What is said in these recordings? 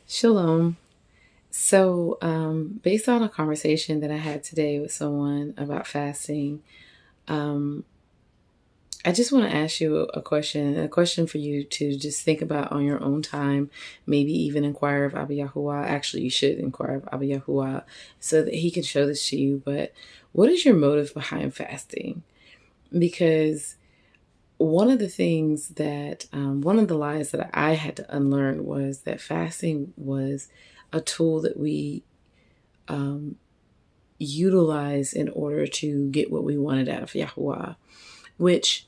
Shalom. So, based on a conversation that I had today with someone about fasting, um, I just want to ask you a question for you to just think about on your own time, maybe even inquire of Abba Yahuwah. Actually, you should inquire of Abba Yahuwah so that he can show this to you. But what is your motive behind fasting? Because one of the lies that I had to unlearn was that fasting was a tool that we um, utilize in order to get what we wanted out of Yahuwah, which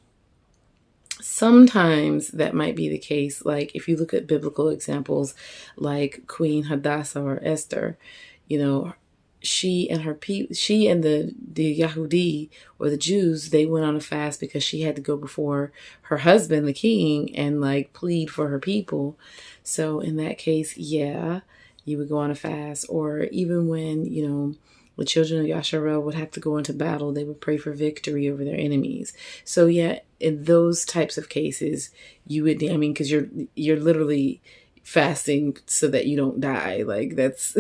sometimes that might be the case. Like if you look at biblical examples like Queen Hadassah or Esther, you know, she and the Yahudi or the Jews, they went on a fast because she had to go before her husband, the king, and like plead for her people. So in that case, yeah, you would go on a fast. Or even when, the children of Yasharel would have to go into battle, they would pray for victory over their enemies. So yeah, in those types of cases, you would, because you're literally fasting so that you don't die. Like that's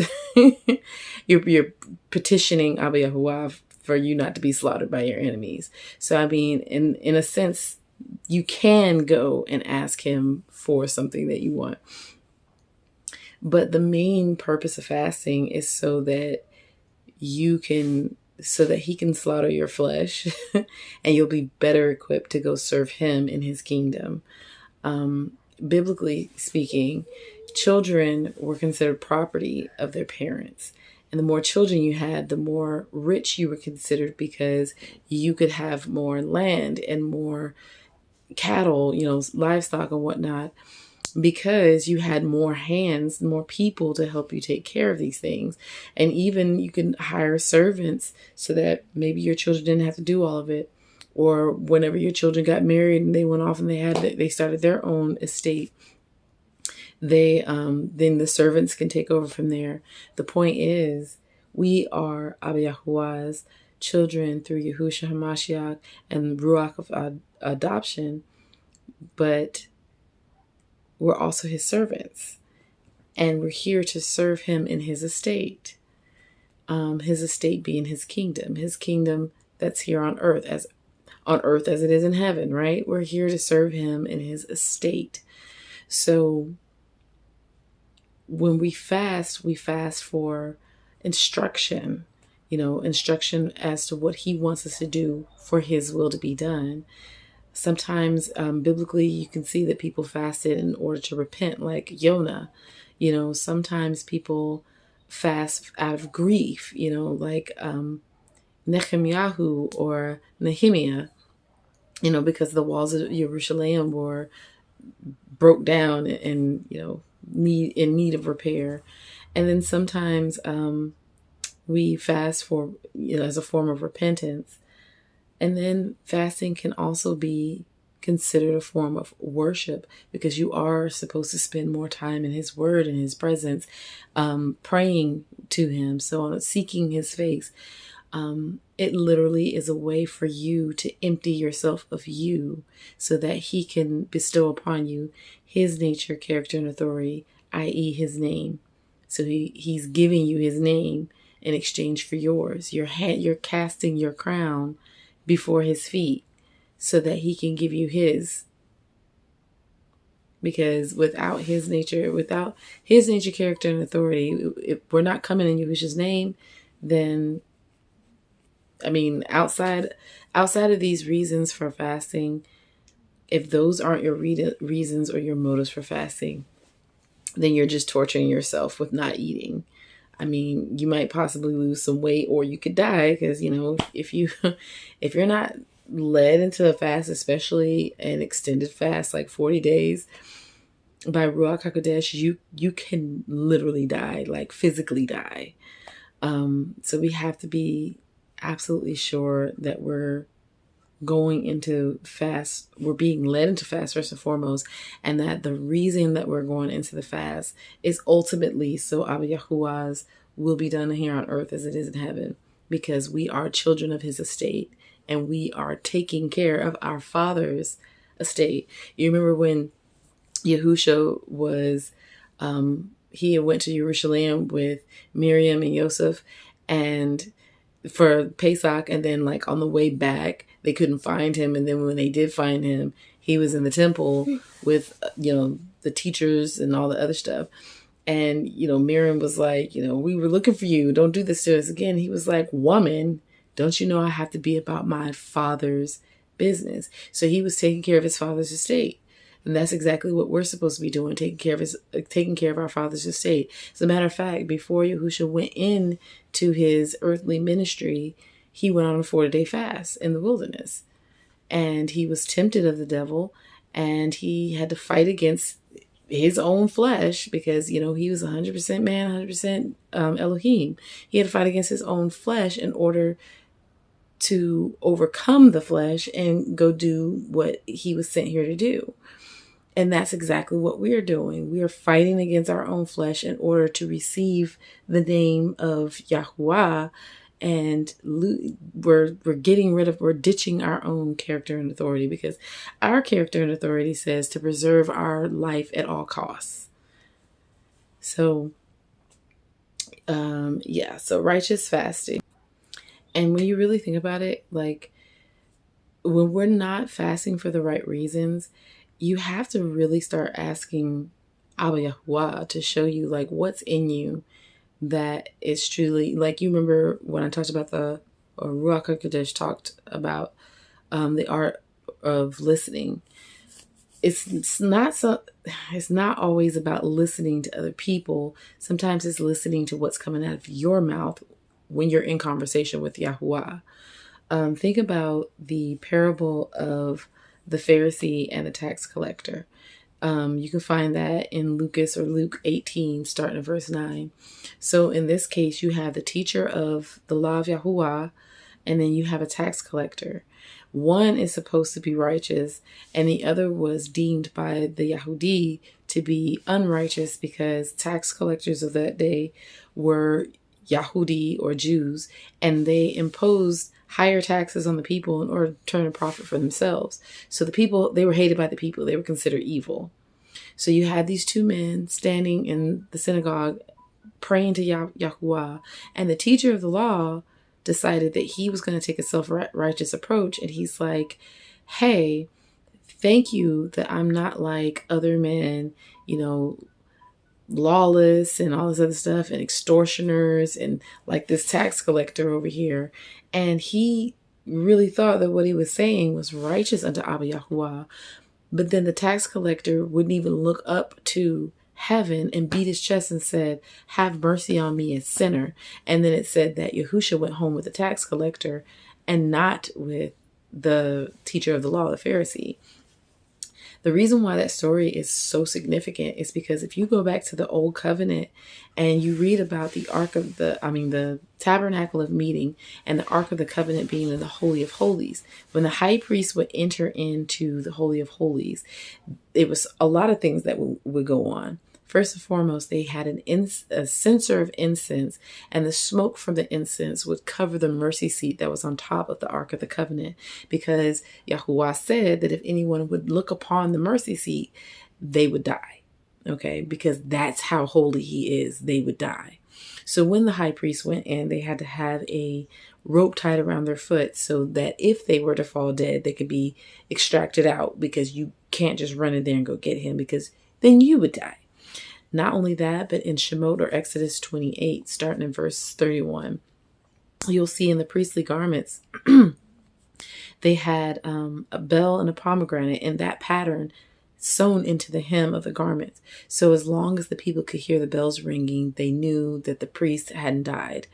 you're petitioning Abba Yahuwah for you not to be slaughtered by your enemies. So I mean, in a sense, you can go and ask him for something that you want. But the main purpose of fasting is so that he can slaughter your flesh and you'll be better equipped to go serve him in his kingdom. Biblically speaking, children were considered property of their parents. And the more children you had, the more rich you were considered because you could have more land and more cattle, livestock and whatnot, because you had more hands, more people to help you take care of these things. And even you can hire servants so that maybe your children didn't have to do all of it. Or whenever your children got married and they went off and they started their own estate, then the servants can take over from there. The point is, we are Abba Yahuwah's children through Yahusha Mashyakh and Ruach of adoption, but we're also his servants, and we're here to serve him in his estate. His estate being his kingdom that's here on earth as it is in heaven, right? We're here to serve him in his estate. So when we fast for instruction, instruction as to what he wants us to do for his will to be done. Sometimes biblically, you can see that people fasted in order to repent, like Yonah. Sometimes people fast out of grief, like Nehemiah or Nehemiah, because the walls of Jerusalem were broke down and, in need of repair. And then sometimes we fast for, as a form of repentance. And then fasting can also be considered a form of worship because you are supposed to spend more time in his word and his presence, praying to him. So seeking his face. It literally is a way for you to empty yourself of you so that he can bestow upon you his nature, character, and authority, i.e. his name. So he's giving you his name in exchange for yours. You're casting your crown before his feet so that he can give you his. Because without his nature, character, and authority, if we're not coming in Yahusha's name, then, outside of these reasons for fasting, if those aren't your reasons or your motives for fasting, then you're just torturing yourself with not eating. You might possibly lose some weight, or you could die because, if you're not led into a fast, especially an extended fast, like 40 days by Ruach HaKodesh, you can literally die, like physically die. So we have to be absolutely sure that we're going into fast, we're being led into fast first and foremost, and that the reason that we're going into the fast is ultimately so Abba Yahuwah's will be done here on earth as it is in heaven, because we are children of his estate and we are taking care of our Father's estate. You remember when Yahusha was he went to Jerusalem with Miriam and Yosef, and for Pesach, and then like on the way back they couldn't find him, and then when they did find him, he was in the temple with the teachers and all the other stuff. And Miriam was like, we were looking for you, don't do this to us again. He was like, woman, don't you know I have to be about my father's business? So he was taking care of his father's estate. And that's exactly what we're supposed to be doing, taking care of our father's estate. As a matter of fact, before Yahusha went in to his earthly ministry, he went on a 40-day fast in the wilderness. And he was tempted of the devil, and he had to fight against his own flesh because, he was 100% man, 100% Elohim. He had to fight against his own flesh in order to overcome the flesh and go do what he was sent here to do. And that's exactly what we are doing. We are fighting against our own flesh in order to receive the name of Yahuwah. And we're ditching our own character and authority, because our character and authority says to preserve our life at all costs. So, so righteous fasting. And when you really think about it, like when we're not fasting for the right reasons, you have to really start asking Abba Yahuwah to show you like what's in you that is truly, like, you remember when I talked about Ruach HaKodesh talked about the art of listening. It's not always about listening to other people. Sometimes it's listening to what's coming out of your mouth when you're in conversation with Yahuwah. Think about the parable of the Pharisee and the tax collector. You can find that in Luqas or Luke 18, starting at verse 9. So in this case, you have the teacher of the law of Yahuwah, and then you have a tax collector. One is supposed to be righteous, and the other was deemed by the Yahudi to be unrighteous because tax collectors of that day were Yahudi or Jews, and they imposed higher taxes on the people in order to turn a profit for themselves. So the people, they were hated by the people. They were considered evil. So you had these two men standing in the synagogue praying to Yahuwah, and the teacher of the law decided that he was going to take a self-righteous approach. And he's like, hey, thank you that I'm not like other men, lawless and all this other stuff, and extortioners, and like this tax collector over here. And he really thought that what he was saying was righteous unto Abba Yahuwah. But then the tax collector wouldn't even look up to heaven and beat his chest and said, have mercy on me, a sinner. And then it said that Yahusha went home with the tax collector and not with the teacher of the law, the Pharisee. The reason why that story is so significant is because if you go back to the Old Covenant and you read about the the Tabernacle of Meeting and the Ark of the Covenant being in the Holy of Holies, when the high priest would enter into the Holy of Holies, it was a lot of things that would go on. First and foremost, they had a censer of incense, and the smoke from the incense would cover the mercy seat that was on top of the Ark of the Covenant, because Yahuwah said that if anyone would look upon the mercy seat, they would die. Okay, because that's how holy he is. They would die. So when the high priest went in, they had to have a rope tied around their foot so that if they were to fall dead, they could be extracted out, because you can't just run in there and go get him, because then you would die. Not only that, but in Shemot or Exodus 28, starting in verse 31, you'll see in the priestly garments, they had a bell and a pomegranate in that pattern sewn into the hem of the garments. So as long as the people could hear the bells ringing, they knew that the priest hadn't died.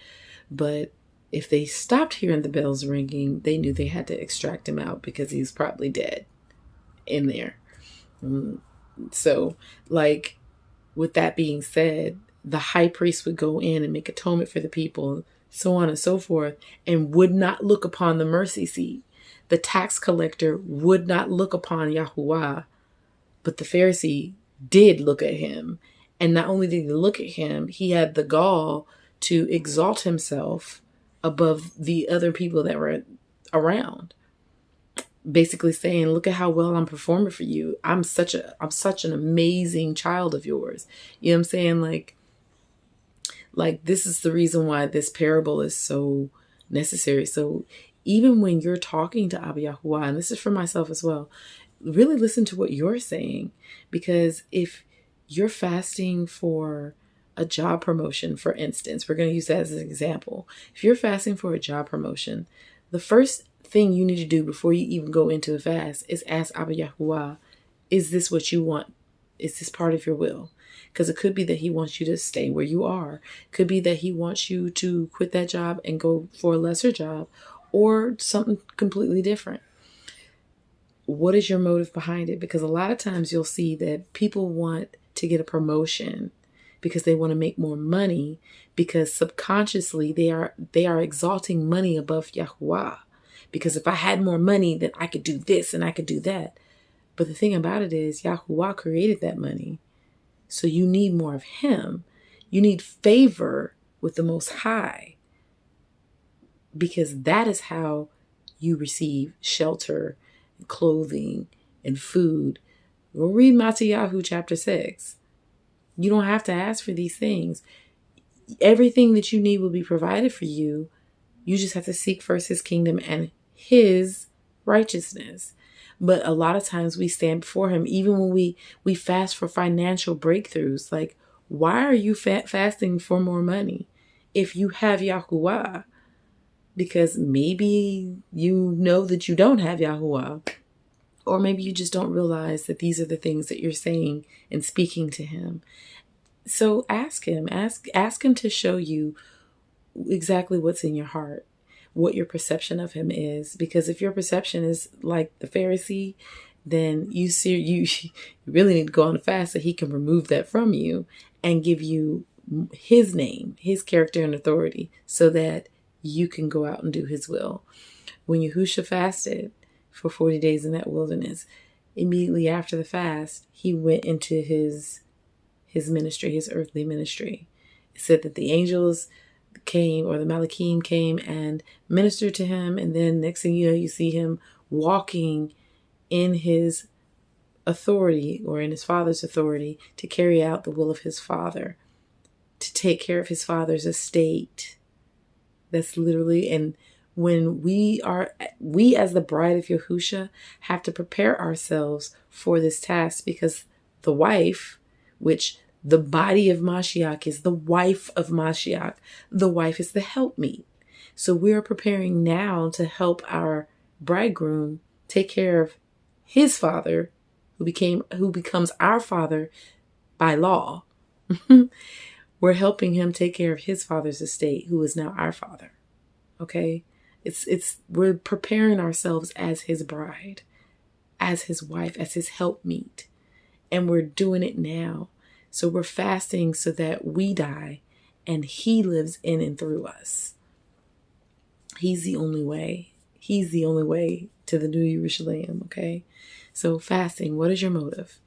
But if they stopped hearing the bells ringing, they knew they had to extract him out because he's probably dead in there. So, like, with that being said, the high priest would go in and make atonement for the people, so on and so forth, and would not look upon the mercy seat. The tax collector would not look upon Yahuwah, but the Pharisee did look at him. And not only did he look at him, he had the gall to exalt himself above the other people that were around. basically saying, look at how well I'm performing for you. I'm such an amazing child of yours. You know what I'm saying? Like this is the reason why this parable is so necessary. So even when you're talking to Abba Yahuwah, and this is for myself as well, really listen to what you're saying. Because if you're fasting for a job promotion, for instance, we're going to use that as an example. If you're fasting for a job promotion, the first thing you need to do before you even go into a fast is ask Abba Yahuwah, is this what you want? Is this part of your will? Because it could be that he wants you to stay where you are. It could be that he wants you to quit that job and go for a lesser job or something completely different. What is your motive behind it? Because a lot of times you'll see that people want to get a promotion because they want to make more money, because subconsciously they are exalting money above Yahuwah. Because if I had more money, then I could do this and I could do that. But the thing about it is Yahuwah created that money. So you need more of him. You need favor with the Most High, because that is how you receive shelter, clothing, and food. We'll read Mattityahu chapter 6. You don't have to ask for these things. Everything that you need will be provided for you. You just have to seek first his kingdom and his righteousness. But a lot of times we stand before him, even when we fast for financial breakthroughs. Like, why are you fasting for more money if you have Yahuwah? Because maybe you know that you don't have Yahuwah. Or maybe you just don't realize that these are the things that you're saying and speaking to him. So ask him. Ask him to show you exactly what's in your heart, what your perception of him is. Because if your perception is like the Pharisee, then you really need to go on a fast so he can remove that from you and give you his name, his character and authority, so that you can go out and do his will. When Yahusha fasted for 40 days in that wilderness, immediately after the fast, he went into his ministry, his earthly ministry. It said that the angels came, or the Malachim came and ministered to him. And then next thing you know, you see him walking in his authority, or in his father's authority, to carry out the will of his father, to take care of his father's estate. That's literally, and when we as the bride of Yahusha have to prepare ourselves for this task, because the wife, which the body of Mashyakh is the wife of Mashyakh. The wife is the helpmeet. So we are preparing now to help our bridegroom take care of his father, who becomes our father by law. We're helping him take care of his father's estate, who is now our father. Okay? We're preparing ourselves as his bride, as his wife, as his helpmeet. And we're doing it now. So we're fasting so that we die and he lives in and through us. He's the only way. He's the only way to the New Jerusalem, okay? So fasting, what is your motive?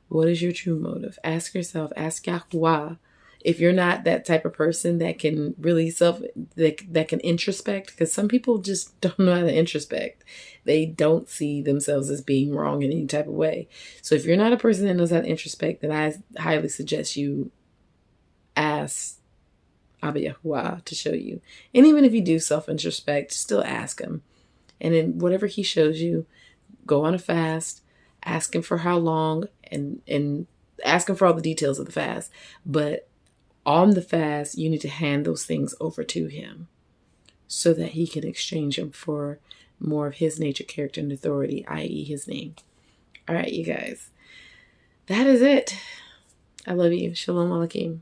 What is your true motive? Ask yourself, ask Yahuwah. If you're not that type of person that can really that can introspect, because some people just don't know how to introspect. They don't see themselves as being wrong in any type of way. So if you're not a person that knows how to introspect, then I highly suggest you ask Abba Yahuwah to show you. And even if you do self-introspect, still ask him. And then whatever he shows you, go on a fast, ask him for how long, and ask him for all the details of the fast. But on the fast, you need to hand those things over to him so that he can exchange them for more of his nature, character, and authority, i.e. his name. All right, you guys. That is it. I love you. Shalom Aleichem.